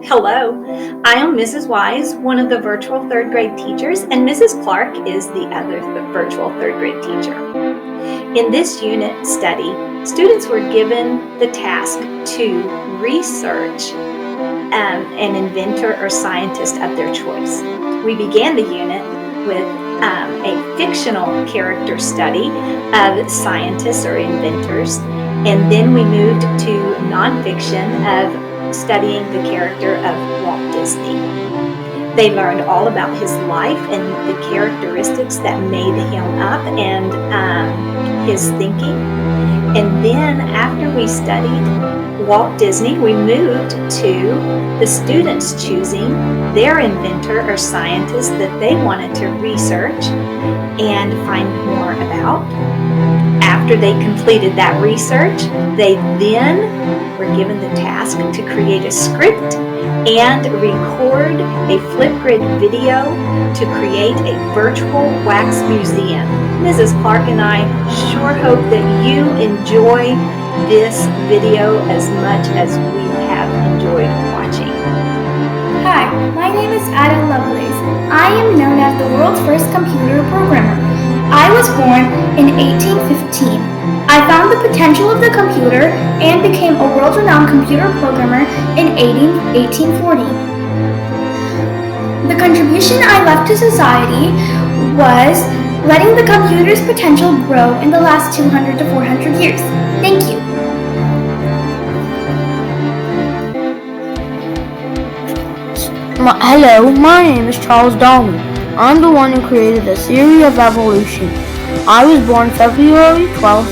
Hello, I am Mrs. Wise, one of the virtual third grade teachers, and Mrs. Clark is the other virtual third grade teacher. In this unit study, students were given the task to research an inventor or scientist of their choice. We began the unit with a fictional character study of scientists or inventors, and then we moved to nonfiction of studying the character of Walt Disney. They learned all about his life and the characteristics that made him up and his thinking. And then after we studied Walt Disney, we moved to the students choosing their inventor or scientist that they wanted to research and find more about. After they completed that research, they then were given the task to create a script and record a Flipgrid video to create a virtual wax museum. Mrs. Clark and I sure hope that you enjoy this video as much as we have enjoyed watching. Hi, my name is Ada Lovelace. I am known as the world's first computer programmer. I was born in 1815. I found the potential of the computer and became a world-renowned computer programmer in 1840. The contribution I left to society was letting the computer's potential grow in the last 200 to 400 years. Thank you. Hello, my name is Charles Darwin. I'm the one who created the theory of evolution. I was born February 12,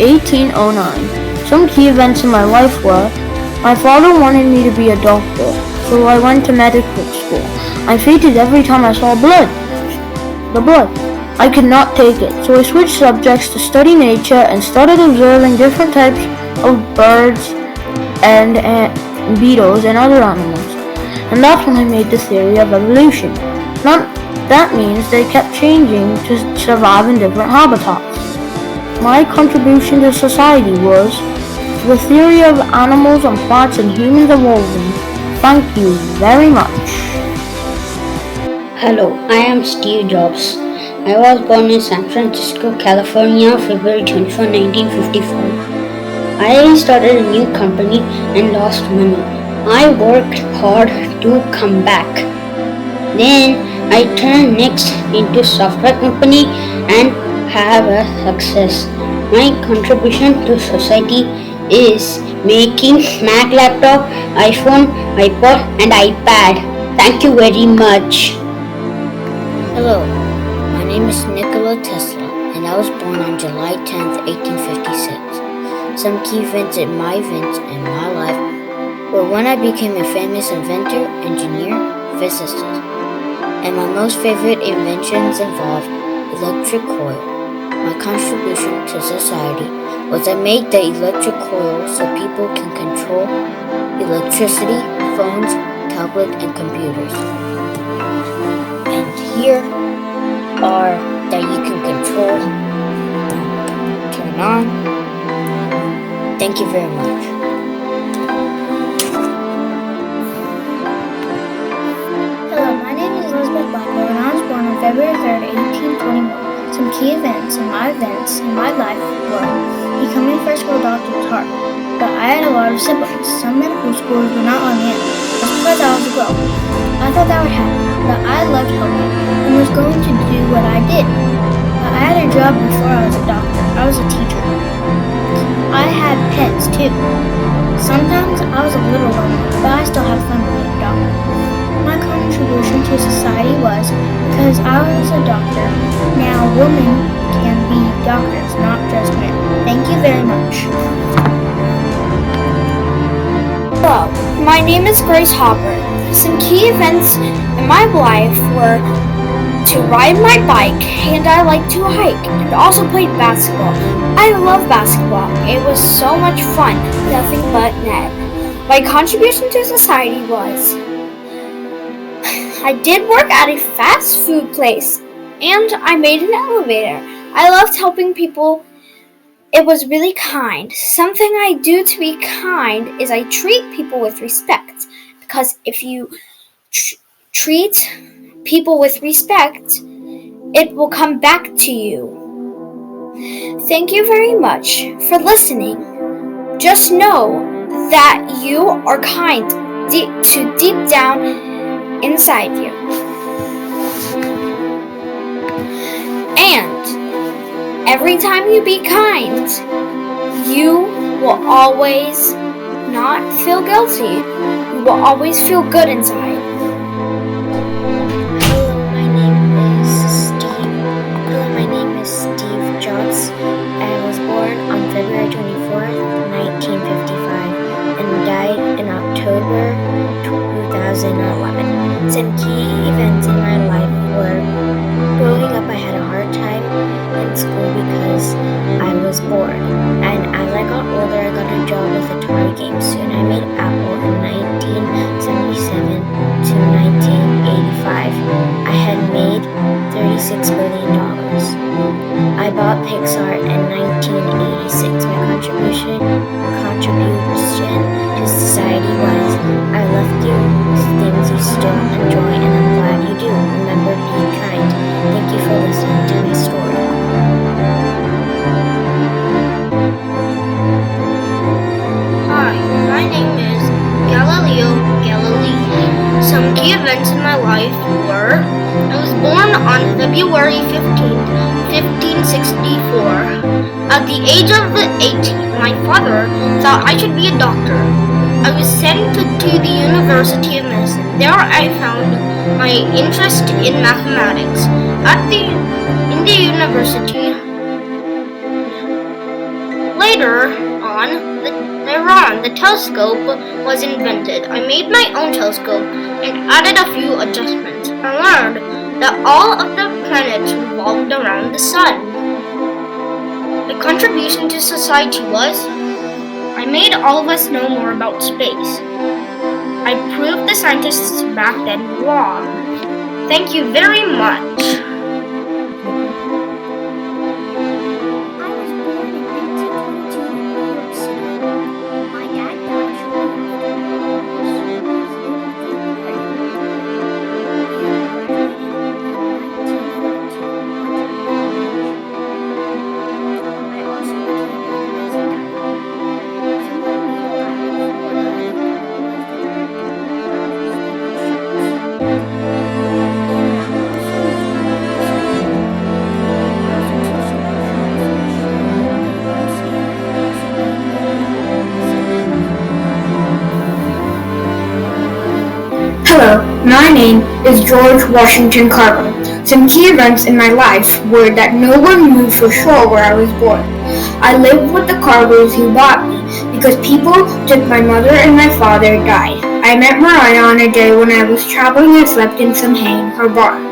1809. Some key events in my life were, my father wanted me to be a doctor, so I went to medical school. I fainted every time I saw blood. I could not take it, so I switched subjects to study nature and started observing different types of birds and beetles and other animals. And that's when I made the theory of evolution. That means they kept changing to survive in different habitats. My contribution to society was the theory of animals and plants and humans evolving. Thank you very much. Hello, I am Steve Jobs. I was born in San Francisco, California, February 24, 1954. I started a new company and lost money. I worked hard to come back. Then I turned next into software company and have a success. My contribution to society is making Mac laptop, iPhone, iPod and iPad. Thank you very much. Hello, my name is Nikola Tesla and I was born on July 10th, 1856. Some key events in my life were when I became a famous inventor, engineer, physicist. And my most favorite inventions involved electric coil. My contribution to society was I made the electric coil so people can control electricity, phones, tablets, and computers. And here are that you can control, turn on. Thank you very much. When I was born on February 3rd, 1821, some key events in my life were becoming first school doctor was hard, but I had a lot of siblings. Some medical schools would not let me in, just because I was a girl. I thought that would happen, but I loved helping and was going to do what I did. But I had a job before I was a doctor. I was a teacher. I had pets too. Sometimes I was a little lonely, but I still had fun being a doctor. My contribution to society was because I was a doctor. Now women can be doctors, not just men. Thank you very much. Hello, my name is Grace Hopper. Some key events in my life were to ride my bike, and I like to hike, and also played basketball. I love basketball. It was so much fun, nothing but net. My contribution to society was I did work at a fast food place, and I made an elevator. I loved helping people. It was really kind. Something I do to be kind is I treat people with respect. because if you treat people with respect, it will come back to you. Thank you very much for listening. Just know that you are kind deep down inside you. And every time you be kind, you will always not feel guilty. You will always feel good inside. Hello, my name is Steve Jobs. I was born on February 24th, 1955, and died in October 2011. Some key events in my life were growing up. I had a hard time in school because I was bored, and as I got older, I got a job with Atari Games. Soon I made Apple in 1977 to 1985. I had made $36 billion. I bought Pixar in 1986. My contribution to society was, I left you things you still enjoy, and I'm glad you do. Remember, be kind. Thank you for listening to my story. Hi, my name is Galileo Galilei. Some key events in my life were: I was born on February 15th, 1564. At the age of 18, my father thought I should be a doctor. I was sent to the University of Medicine. There I found my interest in mathematics. In the university, later on, the telescope was invented. I made my own telescope and added a few adjustments. I learned that all of the planets revolved around the sun. The contribution to society was, I made all of us know more about space. I proved the scientists back then wrong. Thank you very much. I was born in 1922 in New York City. My dad died shortly Hello, my name is George Washington Carver. Some key events in my life were that no one knew for sure where I was born. I lived with the Carvers who bought me because people took my mother and my father died. I met Mariah on a day when I was traveling and slept in some hay in her barn.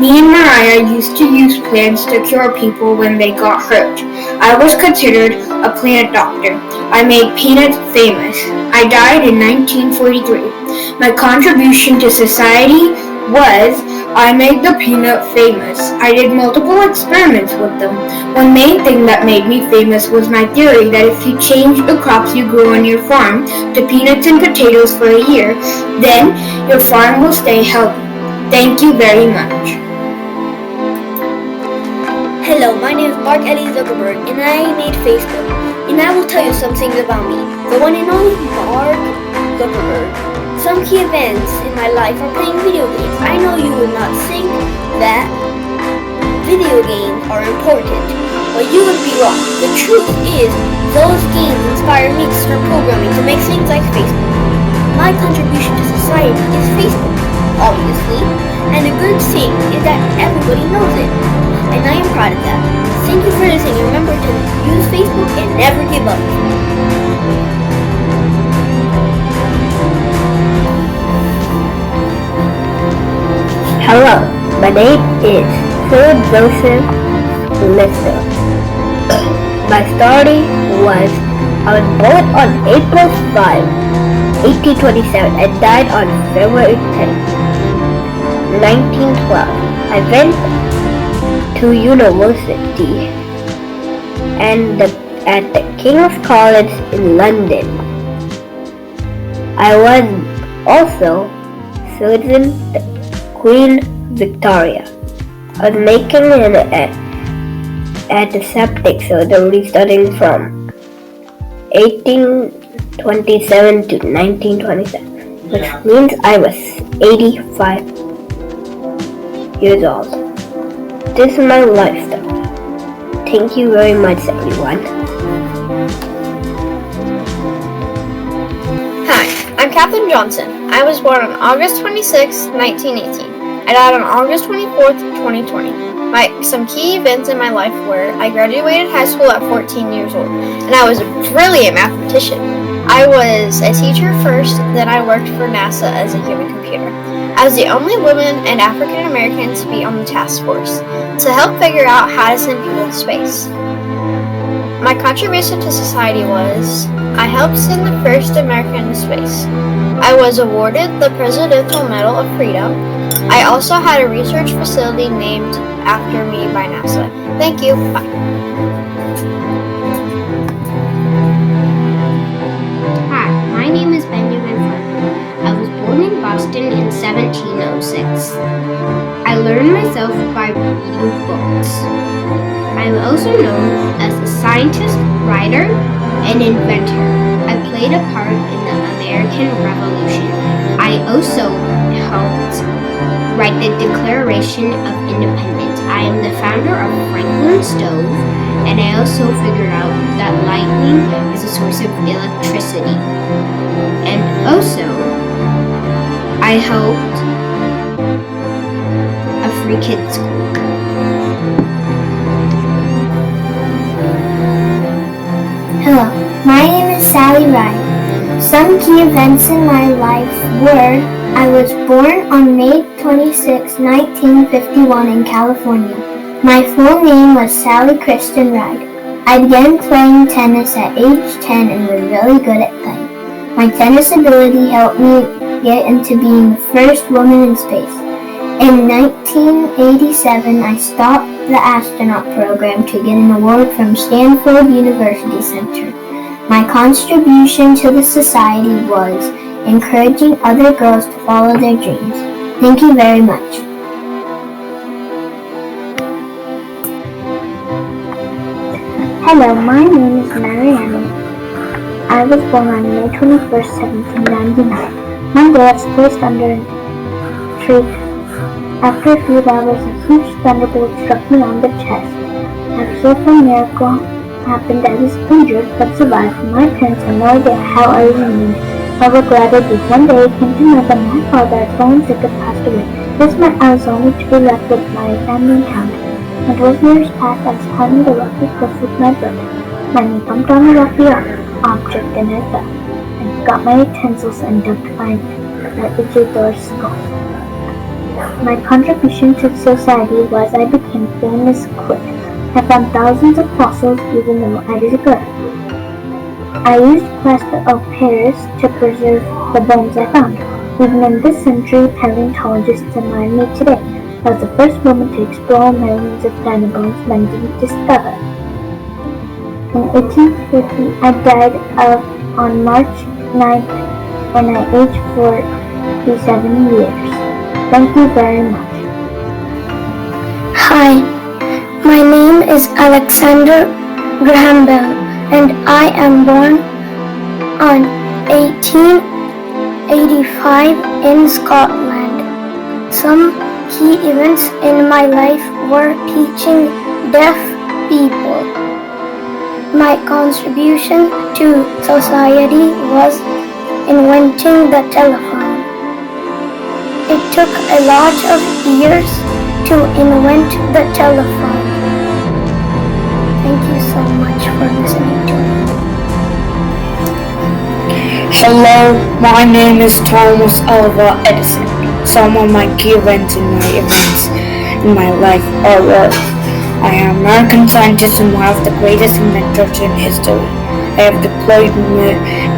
Me and Mariah used to use plants to cure people when they got hurt. I was considered a plant doctor. I made peanuts famous. I died in 1943. My contribution to society was, I made the peanut famous. I did multiple experiments with them. One main thing that made me famous was my theory that if you change the crops you grow on your farm to peanuts and potatoes for a year, then your farm will stay healthy. Thank you very much. Hello, my name is Mark Eddie Zuckerberg, and I made Facebook. And I will tell you some things about me. The one and only Mark Zuckerberg. Some key events in my life are playing video games. I know you would not think that video games are important, but you would be wrong. The truth is, those games inspire me to start programming to make things like Facebook. My contribution to society is Facebook, obviously, and the good thing is that everybody knows it, and I am proud of that. Thank you for listening. Remember to use Facebook and never give up. Hello, my name is Philip Joseph Lister. My story was, I was born on April 5, 1827 and died on February 10, 1912. I went to university and at the King's College in London. I was Also, Susan Queen Victoria. I was making an antiseptic surgery starting from 1827 to 1927, which means I was 85 years old. This is my lifestyle. Thank you very much, everyone. Hi, I'm Katherine Johnson. I was born on August 26, 1918. I died on August 24th, 2020. Some key events in my life were I graduated high school at 14 years old, and I was a brilliant mathematician. I was a teacher first, then I worked for NASA as a human computer. I was the only woman and African American to be on the task force to help figure out how to send people to space. My contribution to society was I helped send the first American to space. I was awarded the Presidential Medal of Freedom. I also had a research facility named after me by NASA. Thank you. Bye. Hi, my name is Benjamin Franklin. I was born in Boston in 1706. I learned myself by reading books. I am also known as a scientist, writer, and inventor. I played a part in the American Revolution. I also helped write the Declaration of Independence. I am the founder of Franklin Stove, and I also figured out that lightning is a source of electricity. And also, I helped a free kids school. Hello, my name is Sally Ryan. Some key events in my life were I was born on May 26, 1951 in California. My full name was Sally Kristen Ride. I began playing tennis at age 10 and was really good at playing. My tennis ability helped me get into being the first woman in space. In 1987, I stopped the astronaut program to get an award from Stanford University Center. My contribution to the society was encouraging other girls to follow their dreams. Thank you very much. Hello, my name is Marianne. I was born on May 21st, 1799. One day I was placed under a tree. After a few hours, a huge thunderbolt struck me on the chest. A fearful miracle happened. I was injured but survived. My parents had no idea how I remained. I was glad I did. One day I came to know that my father had fallen sick and passed away. This meant I was only to be left with my family in town. When 12 years passed, I was climbing the rocky cliff with my brother. My knee bumped on a rocky object and I fell. I got my utensils and ducked my Isidor's skull. My contribution to society was I became famous quick. I found thousands of fossils even though I was a girl. I used plaster of Paris to preserve the bones I found. Even in this century, paleontologists admire me today. I was the first woman to explore millions of dino bones men didn't discover. In 1850, I died on March 9th when I aged 47 years. Thank you very much. Hi, my name is Alexander Graham Bell, and I am born on 1885 in Scotland. Some key events in my life were teaching deaf people. My contribution to society was inventing the telephone. It took a lot of years to invent the telephone. Thank you so much for listening to me. Hello, my name is Thomas Alva Edison. Some of my key events in my life are I am an American scientist and one of the greatest inventors in history. I have deployed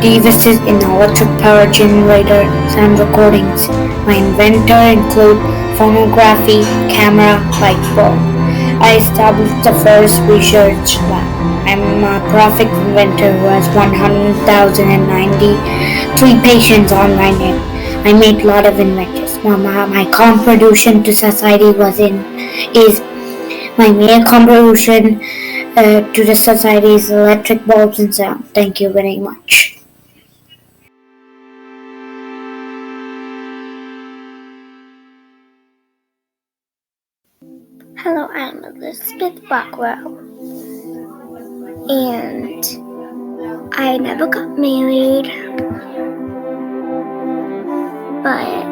devices in electric power generator sound recordings. My inventor include phonography, camera, light bulb. I established the first research lab. I'm a prolific inventor who has 100,093 patients on my name. I made a lot of inventions. My contribution to society is my main contribution to the society is electric bulbs and so on. Thank you very much. Hello, I'm Elizabeth Blackwell, and I never got married, but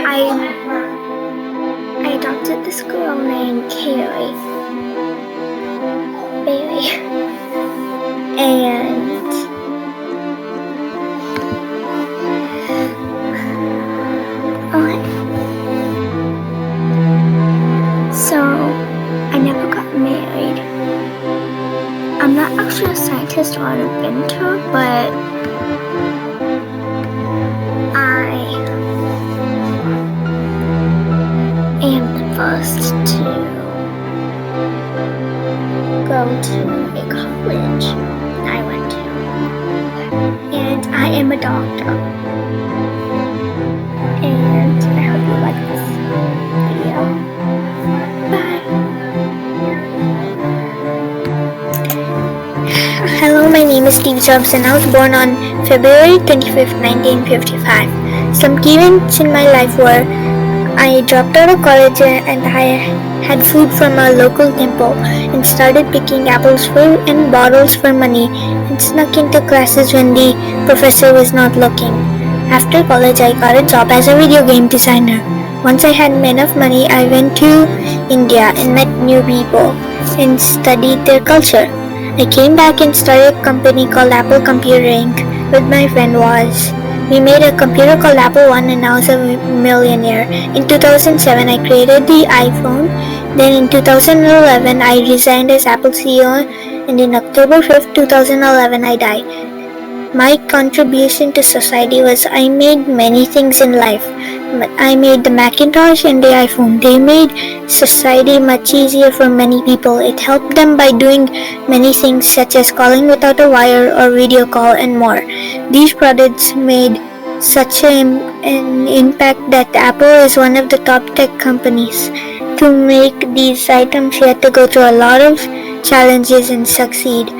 I adopted this girl named Bailey, and so I never got married. I'm not actually a scientist or an inventor, but I am the first to go to a college I went to, and I am a doctor. And I hope you like this video. Bye. Hello, my name is Steve Jobs, and I was born on February 25th, 1955. Some key events in my life were I dropped out of college and I had food from a local temple and started picking apples and bottles for money and snuck into classes when the professor was not looking. After college, I got a job as a video game designer. Once I had enough money, I went to India and met new people and studied their culture. I came back and started a company called Apple Computer Inc. with my friend Woz. We made a computer called Apple One and I was a millionaire. In 2007, I created the iPhone. Then in 2011, I resigned as Apple CEO, and in October 5th, 2011, I died. My contribution to society was I made many things in life. I made the Macintosh and the iPhone. They made society much easier for many people. It helped them by doing many things such as calling without a wire or video call and more. These products made such an impact that Apple is one of the top tech companies. To make these items, he had to go through a lot of challenges and succeed.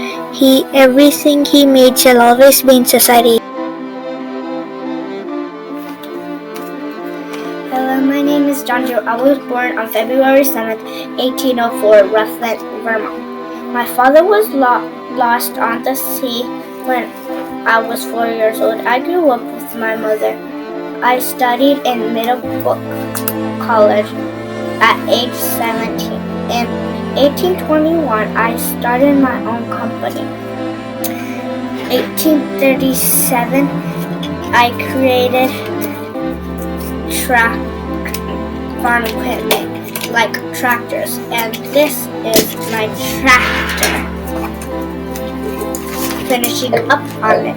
Everything he made shall always be in society. Hello, my name is John Joe. I was born on February 7th, 1804, Rutland, Vermont. My father was lost on the sea when I was 4 years old. I grew up with my mother. I studied in Middlebrook College at age 17. In 1821, I started my own company. 1837, I created farm equipment like tractors, and this is my tractor. Finishing up on it.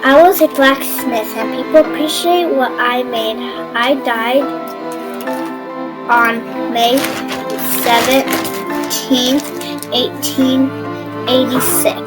I was a blacksmith and people appreciate what I made. I died on May 17th, 1886.